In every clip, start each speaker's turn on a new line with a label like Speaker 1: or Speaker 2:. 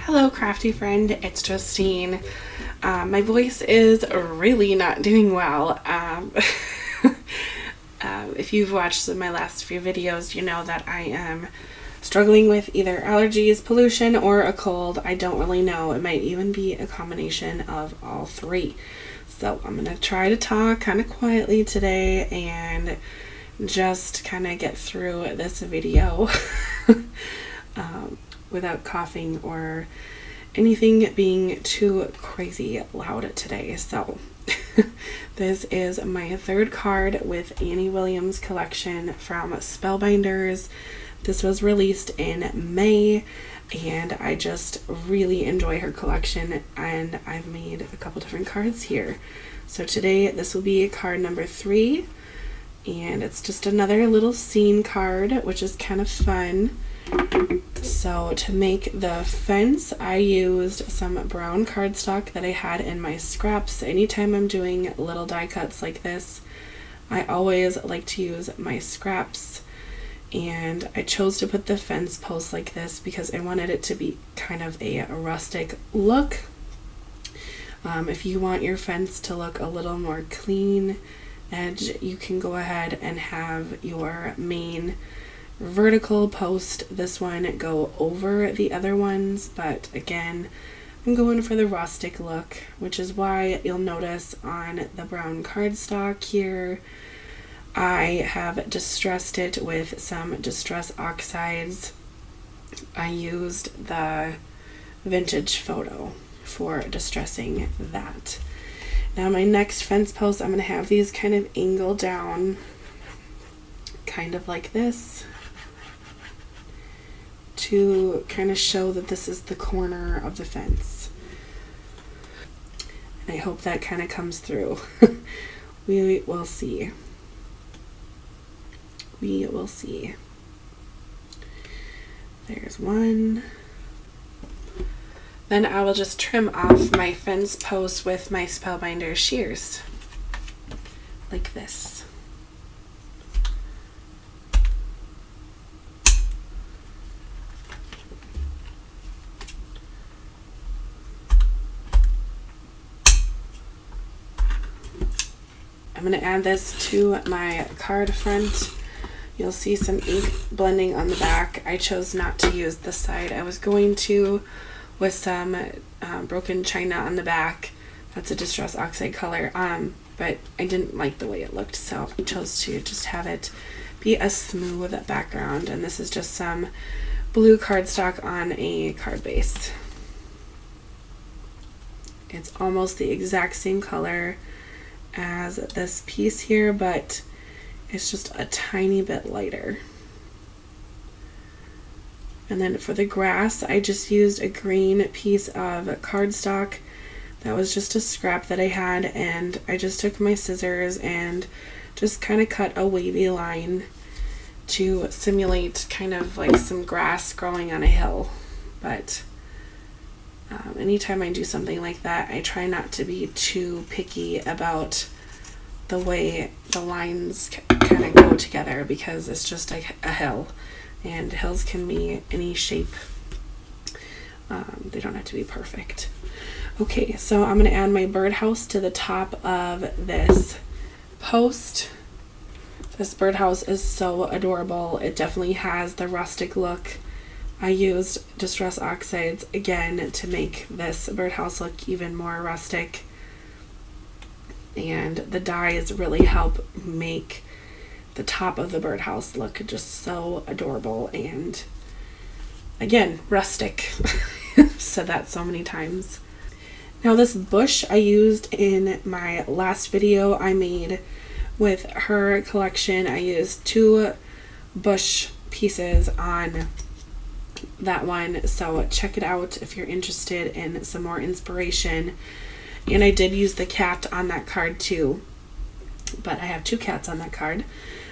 Speaker 1: Hello, crafty friend. It's Justine. My voice is really not doing well. If you've watched my last few videos, you know that I am struggling with either allergies, pollution, or a cold. I don't really know. It might even be a combination of all three. So I'm going to try to talk kind of quietly today and just kind of get through this video without coughing or anything being too crazy loud today. So this is my third card with Annie Williams' collection from Spellbinders. This was released in May, and I just really enjoy her collection, and I've made a couple different cards here. So today this will be card number 3, and it's just another little scene card, which is kind of fun. So to make the fence, I used some brown cardstock that I had in my scraps. Anytime I'm doing little die cuts like this, I always like to use my scraps. And I chose to put the fence post like this because I wanted it to be kind of a rustic look. If you want your fence to look a little more clean edge, you can go ahead and have your main vertical post, this one, go over the other ones, but again, I'm going for the rustic look, which is why you'll notice on the brown cardstock here I have distressed it with some distress oxides. I used the vintage photo for distressing that. Now my next fence post, I'm going to have these kind of angle down, kind of like this, to kind of show that this is the corner of the fence. And I hope that kind of comes through. We will see. We will see. There's one. Then I will just trim off my fence post with my Spellbinders shears, like this. I'm going to add this to my card front. You'll see some ink blending on the back. I chose not to use this side. I was going to with some broken china on the back. That's a distress oxide color, but I didn't like the way it looked, so I chose to just have it be a smooth background. And this is just some blue cardstock on a card base. It's almost the exact same color as this piece here, but it's just a tiny bit lighter. And then for the grass, I just used a green piece of cardstock that was just a scrap that I had, and I just took my scissors and just kind of cut a wavy line to simulate kind of like some grass growing on a hill. But anytime I do something like that, I try not to be too picky about the way the lines kind of go together, because it's just a hill, and hills can be any shape. They don't have to be perfect. Okay, so I'm going to add my birdhouse to the top of this post. This birdhouse is so adorable. It definitely has the rustic look. I used distress oxides again to make this birdhouse look even more rustic. And the dyes really help make the top of the birdhouse look just so adorable and, again, rustic. Said that so many times. Now this bush I used in my last video I made with her collection. I used 2 bush pieces on that one, so check it out if you're interested in some more inspiration. And I did use the cat on that card too, but I have 2 cats on that card.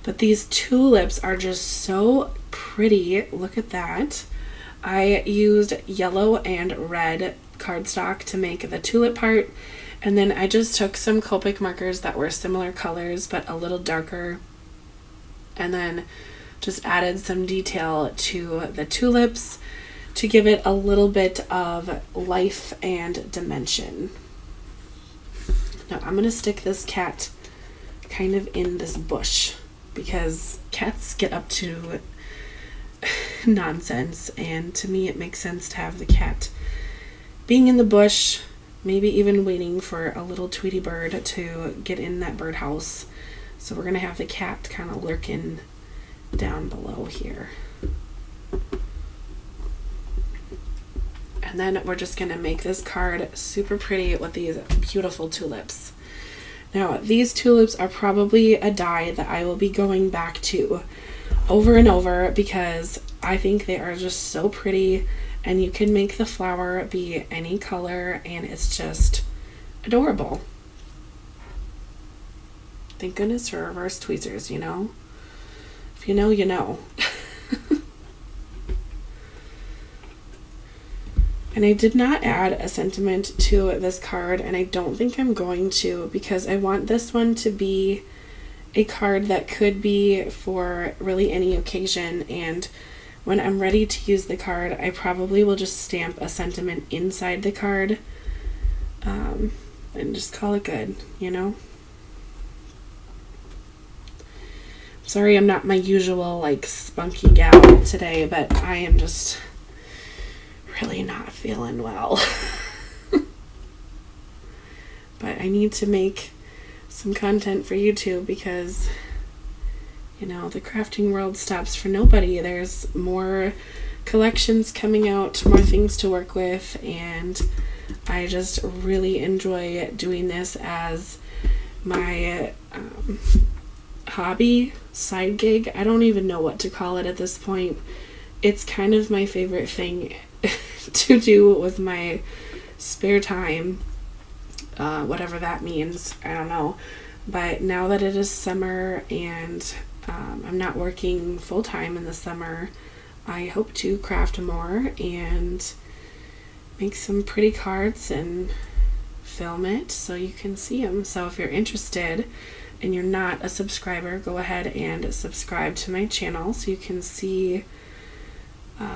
Speaker 1: But these tulips are just so pretty. Look at that. I used yellow and red cardstock to make the tulip part, and then I just took some Copic markers that were similar colors but a little darker, and then just added some detail to the tulips to give it a little bit of life and dimension. Now I'm going to stick this cat kind of in this bush because cats get up to nonsense, and to me it makes sense to have the cat being in the bush, maybe even waiting for a little Tweety bird to get in that birdhouse. So we're going to have the cat kind of lurking down below here. And then we're just going to make this card super pretty with these beautiful tulips. Now, these tulips are probably a die that I will be going back to over and over because I think they are just so pretty, and you can make the flower be any color and it's just adorable. Thank goodness for reverse tweezers, you know? If you know, you know. And I did not add a sentiment to this card, and I don't think I'm going to, because I want this one to be a card that could be for really any occasion, and when I'm ready to use the card, I probably will just stamp a sentiment inside the card and just call it good, you know? Sorry I'm not my usual like spunky gal today, but I am just really not feeling well. But I need to make some content for YouTube because, you know, the crafting world stops for nobody. There's more collections coming out, more things to work with, and I just really enjoy doing this as my hobby, side gig. I don't even know what to call it at this point. It's kind of my favorite thing to do with my spare time, whatever that means, I don't know. But now that it is summer and I'm not working full-time in the summer, I hope to craft more and make some pretty cards and film it so you can see them. So if you're interested and you're not a subscriber, go ahead and subscribe to my channel so you can see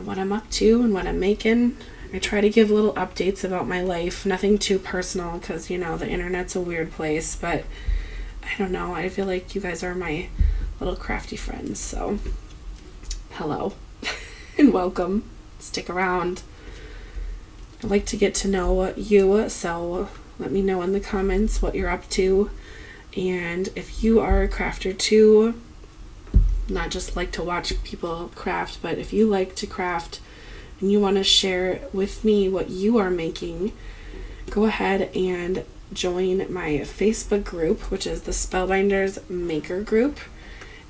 Speaker 1: what I'm up to and what I'm making. I try to give little updates about my life, nothing too personal because, you know, the internet's a weird place, but I don't know, I feel like you guys are my little crafty friends, so hello and welcome. Stick around. I'd like to get to know you, so let me know in the comments what you're up to, and if you are a crafter too, not just like to watch people craft, but if you like to craft and you want to share with me what you are making, go ahead and join my Facebook group, which is the Spellbinders Maker Group,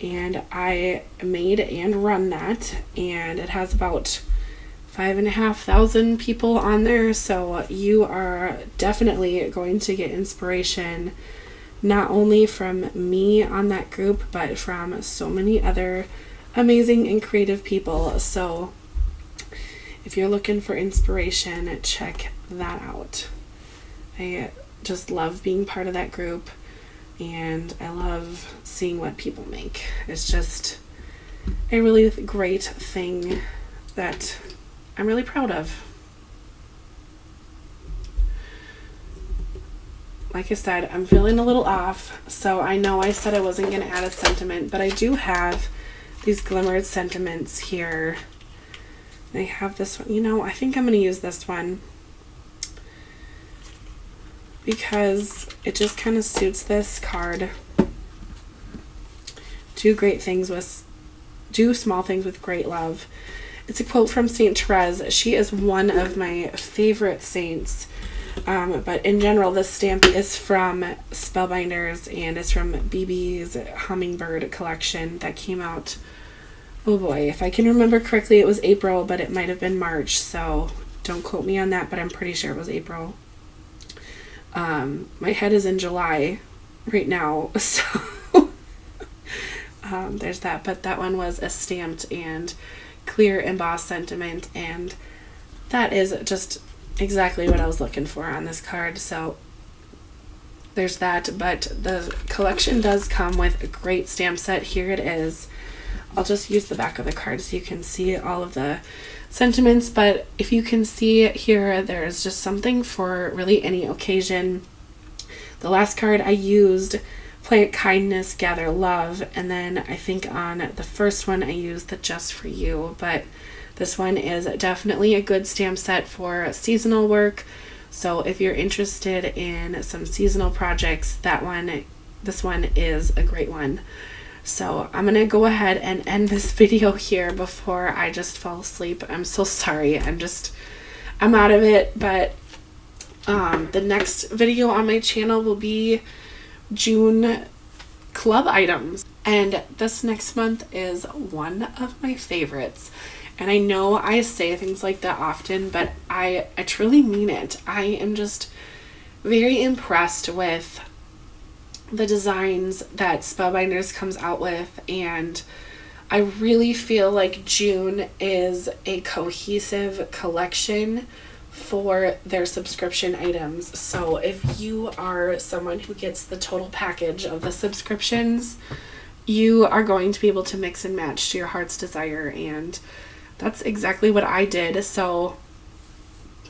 Speaker 1: and I made and run that, and it has about 5,500 people on there, so you are definitely going to get inspiration not only from me on that group, but from so many other amazing and creative people. So if you're looking for inspiration, check that out. I just love being part of that group, and I love seeing what people make. It's just a really great thing that I'm really proud of. Like I said, I'm feeling a little off, so I know I said I wasn't going to add a sentiment, but I do have these glimmered sentiments here. I have this one. You know, I think I'm going to use this one because it just kind of suits this card. Do small things with great love. It's a quote from Saint Therese. She is one of my favorite saints. But in general, this stamp is from Spellbinders, and it's from BB's Hummingbird collection that came out, oh boy, if I can remember correctly, it was April, but it might have been March, so don't quote me on that, but I'm pretty sure it was April. My head is in July right now, so there's that, but that one was a stamped and clear embossed sentiment, and that is just exactly what I was looking for on this card. So there's that, but the collection does come with a great stamp set. Here it is. I'll just use the back of the card so you can see all of the sentiments, but if you can see here, there's just something for really any occasion. The last card I used, Plant Kindness, Gather Love, and then I think on the first one I used the Just For You, but this one is definitely a good stamp set for seasonal work. So if you're interested in some seasonal projects, this one is a great one. So I'm gonna go ahead and end this video here before I just fall asleep. I'm so sorry. I'm out of it, but the next video on my channel will be June club items, and this next month is one of my favorites. And I know I say things like that often, but I truly mean it. I am just very impressed with the designs that Spellbinders comes out with, and I really feel like June is a cohesive collection for their subscription items. So if you are someone who gets the total package of the subscriptions, you are going to be able to mix and match to your heart's desire, and that's exactly what I did. So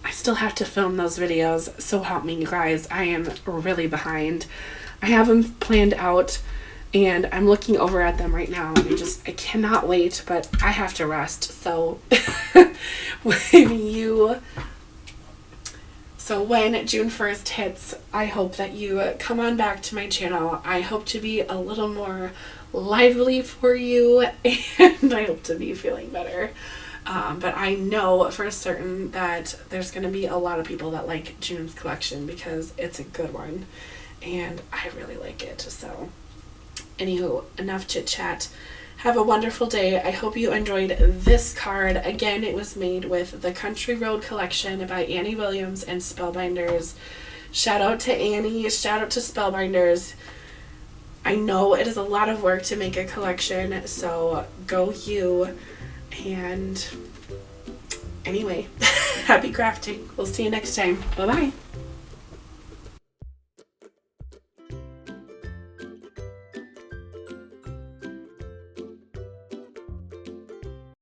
Speaker 1: I still have to film those videos, so help me, you guys. I am really behind. I have them planned out and I'm looking over at them right now, and I cannot wait, but I have to rest. So when June 1st hits, I hope that you come on back to my channel. I hope to be a little more lively for you, and I hope to be feeling better. But I know for certain that there's going to be a lot of people that like June's collection because it's a good one, and I really like it. So anywho, enough chit chat. Have a wonderful day. I hope you enjoyed this card. Again, it was made with the Country Road collection by Annie Williams and Spellbinders. Shout out to Annie. Shout out to Spellbinders. I know it is a lot of work to make a collection, so go you. And anyway, happy crafting. We'll see you next time. Bye-bye.